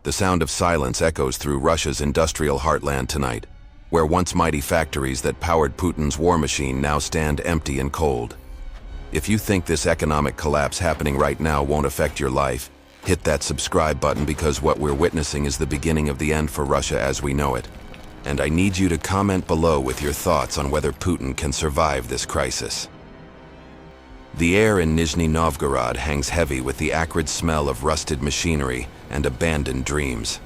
The sound of silence echoes through Russia's industrial heartland tonight, where once mighty factories that powered Putin's war machine now stand empty and cold. If you think this economic collapse happening right now won't affect your life, hit that subscribe button, because what we're witnessing is the beginning of the end for Russia as we know it. And I need you to comment below with your thoughts on whether Putin can survive this crisis. The air in Nizhny Novgorod hangs heavy with the acrid smell of rusted machinery and abandoned dreams.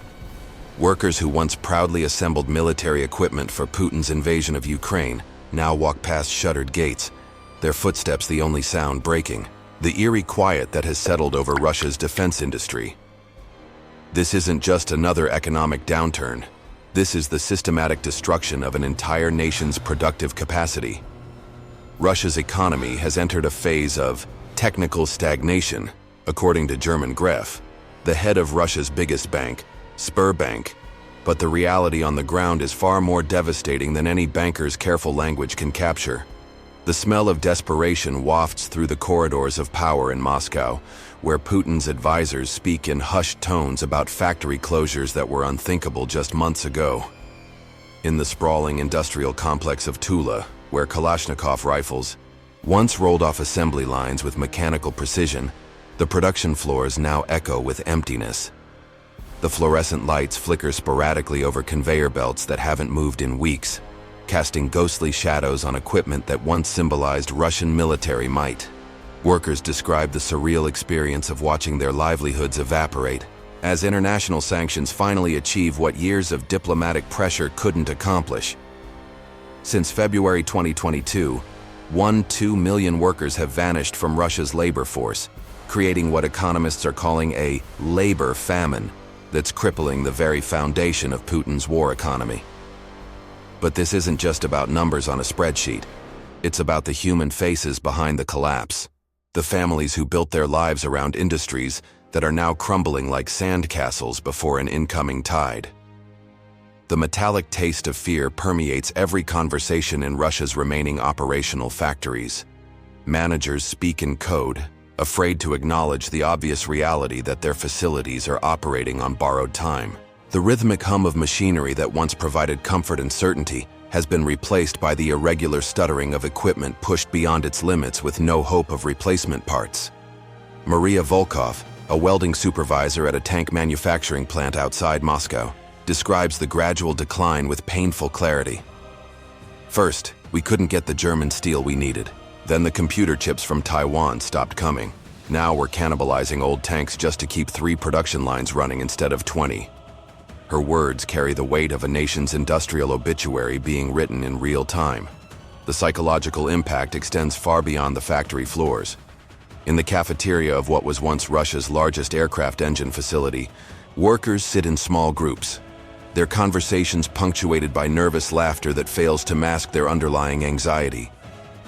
Workers who once proudly assembled military equipment for Putin's invasion of Ukraine now walk past shuttered gates, their footsteps the only sound breaking, the eerie quiet that has settled over Russia's defense industry. This isn't just another economic downturn. This is the systematic destruction of an entire nation's productive capacity. Russia's economy has entered a phase of technical stagnation, according to German Gref, the head of Russia's biggest bank, Sberbank. But the reality on the ground is far more devastating than any banker's careful language can capture. The smell of desperation wafts through the corridors of power in Moscow, where Putin's advisors speak in hushed tones about factory closures that were unthinkable just months ago. In the sprawling industrial complex of Tula, where Kalashnikov rifles once rolled off assembly lines with mechanical precision, the production floors now echo with emptiness. The fluorescent lights flicker sporadically over conveyor belts that haven't moved in weeks, casting ghostly shadows on equipment that once symbolized Russian military might. Workers describe the surreal experience of watching their livelihoods evaporate, as international sanctions finally achieve what years of diplomatic pressure couldn't accomplish. Since February 2022, 1.2 million workers have vanished from Russia's labor force, creating what economists are calling a labor famine that's crippling the very foundation of Putin's war economy. But this isn't just about numbers on a spreadsheet. It's about the human faces behind the collapse, the families who built their lives around industries that are now crumbling like sandcastles before an incoming tide. The metallic taste of fear permeates every conversation in Russia's remaining operational factories. Managers speak in code, afraid to acknowledge the obvious reality that their facilities are operating on borrowed time. The rhythmic hum of machinery that once provided comfort and certainty has been replaced by the irregular stuttering of equipment pushed beyond its limits with no hope of replacement parts. Maria Volkov, a welding supervisor at a tank manufacturing plant outside Moscow, describes the gradual decline with painful clarity. First, we couldn't get the German steel we needed. Then the computer chips from Taiwan stopped coming. Now we're cannibalizing old tanks just to keep 3 production lines running instead of 20. Her words carry the weight of a nation's industrial obituary being written in real time. The psychological impact extends far beyond the factory floors. In the cafeteria of what was once Russia's largest aircraft engine facility, workers sit in small groups, their conversations punctuated by nervous laughter that fails to mask their underlying anxiety.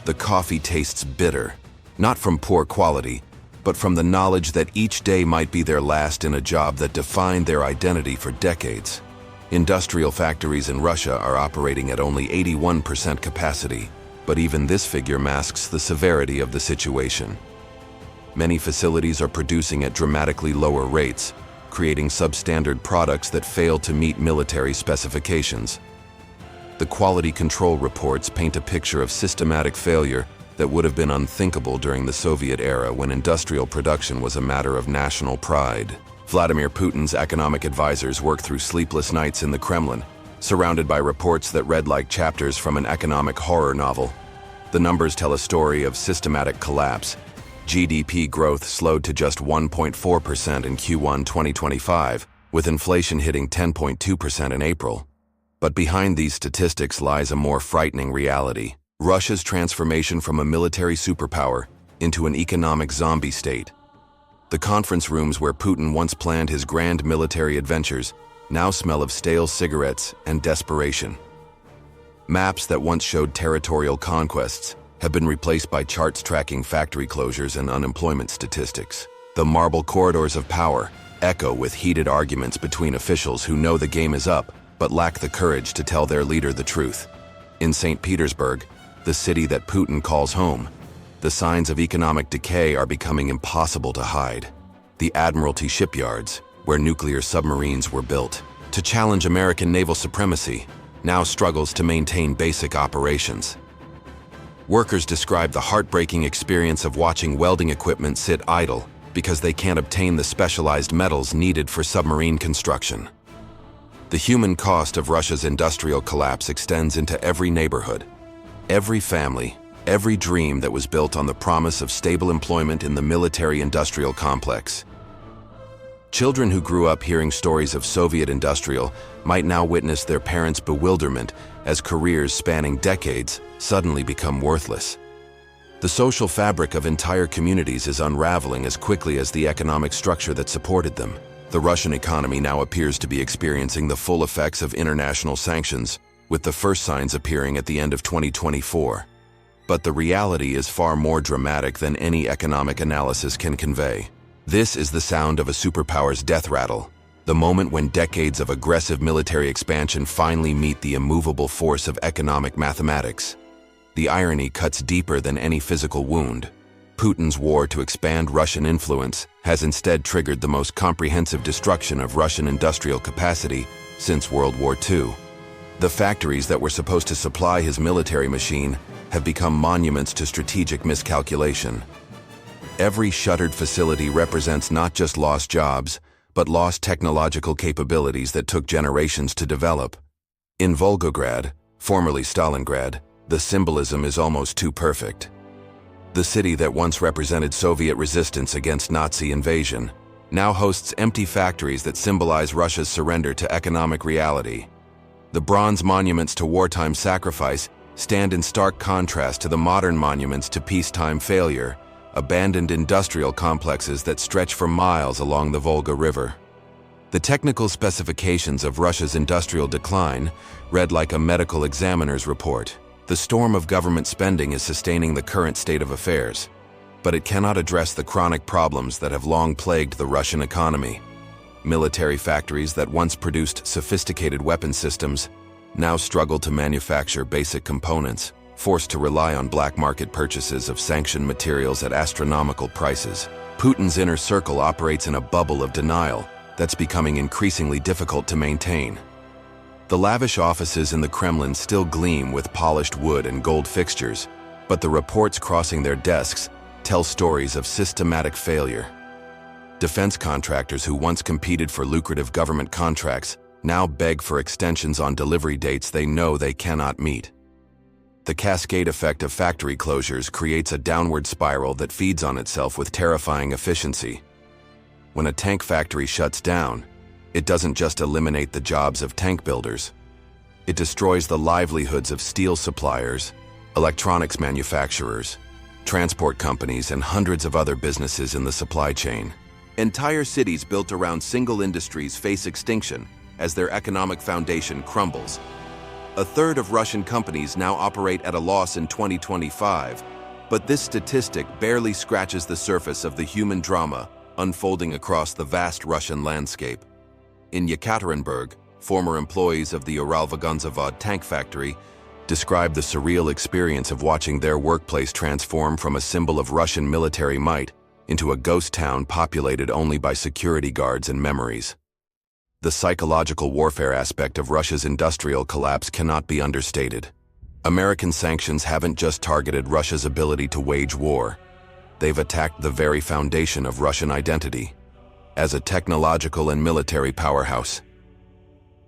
The coffee tastes bitter, not from poor quality, but from the knowledge that each day might be their last in a job that defined their identity for decades. Industrial factories in Russia are operating at only 81% capacity, but even this figure masks the severity of the situation. Many facilities are producing at dramatically lower rates, creating substandard products that fail to meet military specifications. The quality control reports paint a picture of systematic failure that would have been unthinkable during the Soviet era when industrial production was a matter of national pride. Vladimir Putin's economic advisors work through sleepless nights in the Kremlin, surrounded by reports that read like chapters from an economic horror novel. The numbers tell a story of systematic collapse. GDP growth slowed to just 1.4% in Q1 2025, with inflation hitting 10.2% in April. But behind these statistics lies a more frightening reality: Russia's transformation from a military superpower into an economic zombie state. The conference rooms where Putin once planned his grand military adventures now smell of stale cigarettes and desperation. Maps that once showed territorial conquests have been replaced by charts tracking factory closures and unemployment statistics. The marble corridors of power echo with heated arguments between officials who know the game is up but lack the courage to tell their leader the truth. In St. Petersburg, the city that Putin calls home, the signs of economic decay are becoming impossible to hide. The Admiralty shipyards, where nuclear submarines were built, to challenge American naval supremacy, now struggles to maintain basic operations. Workers describe the heartbreaking experience of watching welding equipment sit idle because they can't obtain the specialized metals needed for submarine construction. The human cost of Russia's industrial collapse extends into every neighborhood, every family, every dream that was built on the promise of stable employment in the military-industrial complex. Children who grew up hearing stories of Soviet industrial might now witness their parents' bewilderment as careers spanning decades suddenly become worthless. The social fabric of entire communities is unraveling as quickly as the economic structure that supported them. The Russian economy now appears to be experiencing the full effects of international sanctions, with the first signs appearing at the end of 2024. But the reality is far more dramatic than any economic analysis can convey. This is the sound of a superpower's death rattle, the moment when decades of aggressive military expansion finally meet the immovable force of economic mathematics. The irony cuts deeper than any physical wound. Putin's war to expand Russian influence has instead triggered the most comprehensive destruction of Russian industrial capacity since World War II. The factories that were supposed to supply his military machine have become monuments to strategic miscalculation. Every shuttered facility represents not just lost jobs, but lost technological capabilities that took generations to develop. In Volgograd, formerly Stalingrad, the symbolism is almost too perfect. The city that once represented Soviet resistance against Nazi invasion now hosts empty factories that symbolize Russia's surrender to economic reality. The bronze monuments to wartime sacrifice stand in stark contrast to the modern monuments to peacetime failure, abandoned industrial complexes that stretch for miles along the Volga River. The technical specifications of Russia's industrial decline read like a medical examiner's report. The storm of government spending is sustaining the current state of affairs, but it cannot address the chronic problems that have long plagued the Russian economy. Military factories that once produced sophisticated weapon systems now struggle to manufacture basic components, forced to rely on black market purchases of sanctioned materials at astronomical prices. Putin's inner circle operates in a bubble of denial that's becoming increasingly difficult to maintain. The lavish offices in the Kremlin still gleam with polished wood and gold fixtures, but the reports crossing their desks tell stories of systematic failure. Defense contractors who once competed for lucrative government contracts now beg for extensions on delivery dates they know they cannot meet. The cascade effect of factory closures creates a downward spiral that feeds on itself with terrifying efficiency. When a tank factory shuts down, it doesn't just eliminate the jobs of tank builders. It destroys the livelihoods of steel suppliers, electronics manufacturers, transport companies, and hundreds of other businesses in the supply chain. Entire cities built around single industries face extinction as their economic foundation crumbles. A third of Russian companies now operate at a loss in 2025, but this statistic barely scratches the surface of the human drama unfolding across the vast Russian landscape. In Yekaterinburg, former employees of the Uralvagonzavod tank factory describe the surreal experience of watching their workplace transform from a symbol of Russian military might into a ghost town populated only by security guards and memories. The psychological warfare aspect of Russia's industrial collapse cannot be understated. American sanctions haven't just targeted Russia's ability to wage war. They've attacked the very foundation of Russian identity as a technological and military powerhouse.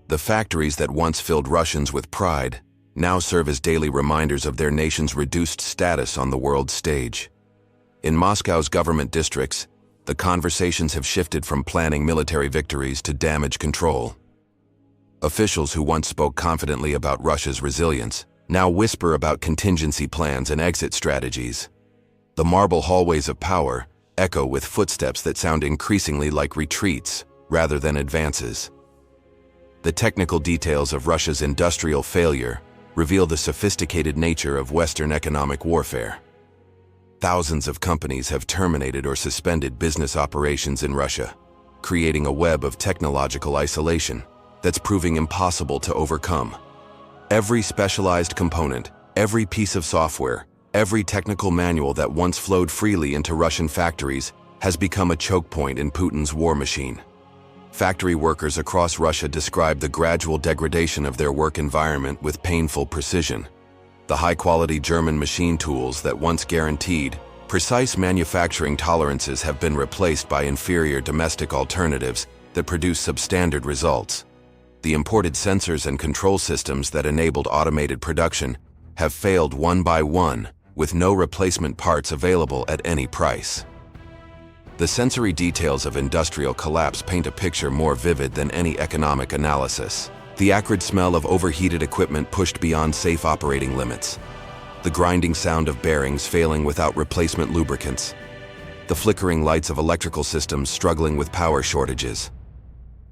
The factories that once filled Russians with pride now serve as daily reminders of their nation's reduced status on the world stage. In Moscow's government districts, the conversations have shifted from planning military victories to damage control. Officials who once spoke confidently about Russia's resilience now whisper about contingency plans and exit strategies. The marble hallways of power echo with footsteps that sound increasingly like retreats rather than advances. The technical details of Russia's industrial failure reveal the sophisticated nature of Western economic warfare. Thousands of companies have terminated or suspended business operations in Russia, creating a web of technological isolation that's proving impossible to overcome. Every specialized component, every piece of software, every technical manual that once flowed freely into Russian factories has become a choke point in Putin's war machine. Factory workers across Russia describe the gradual degradation of their work environment with painful precision. The high-quality German machine tools that once guaranteed precise manufacturing tolerances have been replaced by inferior domestic alternatives that produce substandard results. The imported sensors and control systems that enabled automated production have failed one by one, with no replacement parts available at any price. The sensory details of industrial collapse paint a picture more vivid than any economic analysis. The acrid smell of overheated equipment pushed beyond safe operating limits. The grinding sound of bearings failing without replacement lubricants. The flickering lights of electrical systems struggling with power shortages.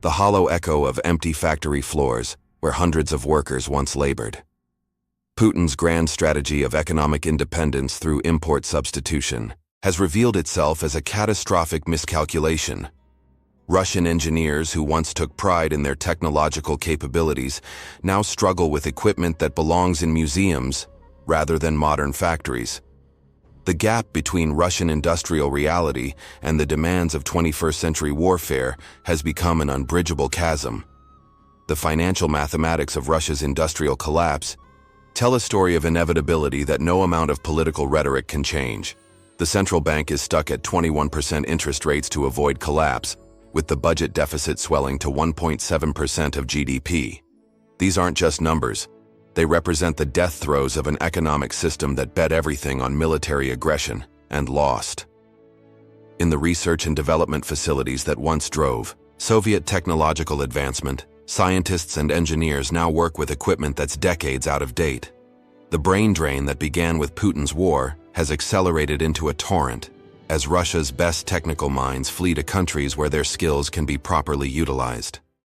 The hollow echo of empty factory floors where hundreds of workers once labored. Putin's grand strategy of economic independence through import substitution has revealed itself as a catastrophic miscalculation. Russian engineers who once took pride in their technological capabilities now struggle with equipment that belongs in museums rather than modern factories. The gap between Russian industrial reality and the demands of 21st century warfare has become an unbridgeable chasm. The financial mathematics of Russia's industrial collapse tell a story of inevitability that no amount of political rhetoric can change. The central bank is stuck at 21% interest rates to avoid collapse, with the budget deficit swelling to 1.7% of GDP. These aren't just numbers. They represent the death throes of an economic system that bet everything on military aggression and lost. In the research and development facilities that once drove Soviet technological advancement, scientists and engineers now work with equipment that's decades out of date. The brain drain that began with Putin's war has accelerated into a torrent as Russia's best technical minds flee to countries where their skills can be properly utilized.